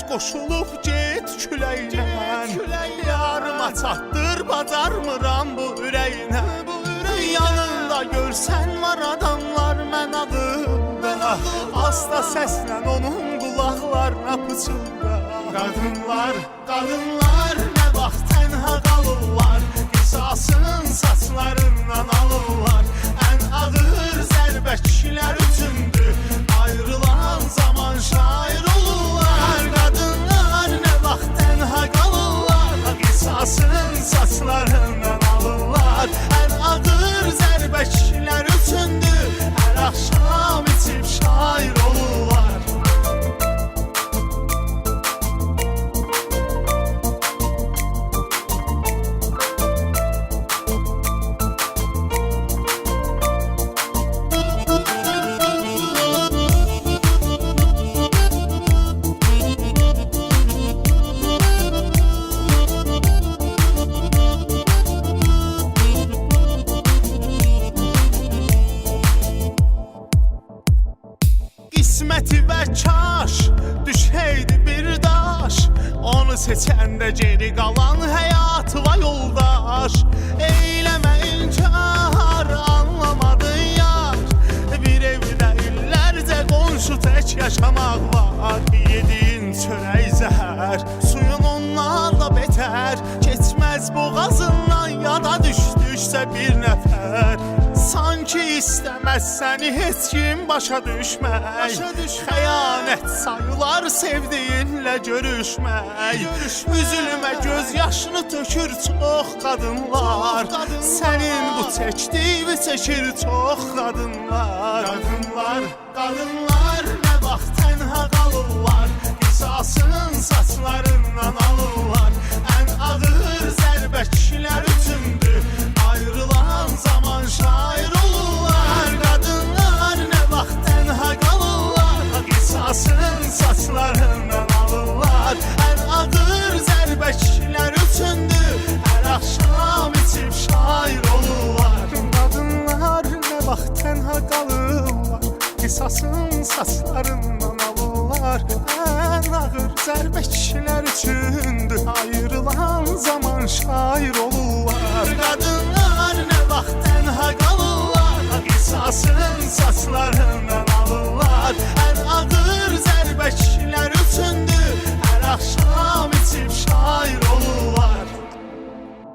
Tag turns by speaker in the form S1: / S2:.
S1: tez qoşulub get küləylə. Yarıma çatdır bacarmıram bu ürəyinə. Yanında görsən var adamlar mən adımda. Asta səslə onun qulaqlarına pıçılda. Qadınlar, qadınlar nə vaxt tənha qalırlar. Qisasının saçlarından alırlar. Ən ağır zərbə kişilər üçündür. Ayrılan zaman şair olurlar. Qadınlar nə vaxt tənha qalırlar. Qisasının saçlarından alırlar. Ən ağır zərbə kişilər üçündür. Hər axşam içib şair olurlar. Qisməti və kaş düşəydi bir daş. Onu seçəndə geri qalan həyatıva yoldaş. Eyləmə inkar, anlamadın yar. Bir evdə illərcə qonşu tək yaşamaq var. Yediyin çörək zəhər, suyun onlarla betər. Keçməz boğazından yada düşdüksə bir nəfər. Sanki istəməz səni heç kim başa düşmək. Xəyanət sayılar sevdiyinlə görüşmək. Üzülmə göz yaşını tökür çox qadınlar. Sənin bu çəkdiyi çəkir çox qadınlar. Qadınlar, qadınlar nə vaxt tənha qalırlar. Qisasının saçlarından alırlar. Ən ağır zərbə kişilər üçündür. Ayrılan zaman şair olurlar. Qadınlar nə vaxt tənha qalırlar. Qisasının saçlarından alırlar. Ən ağır zərbə kişilər üçündür. Hər axşam içib şair olurlar. Qadınlar nə vaxt tənha qalırlar. Qisasının saçlarından alırlar. Ən ağır zərbə kişilər üçündür. Ayrılan zaman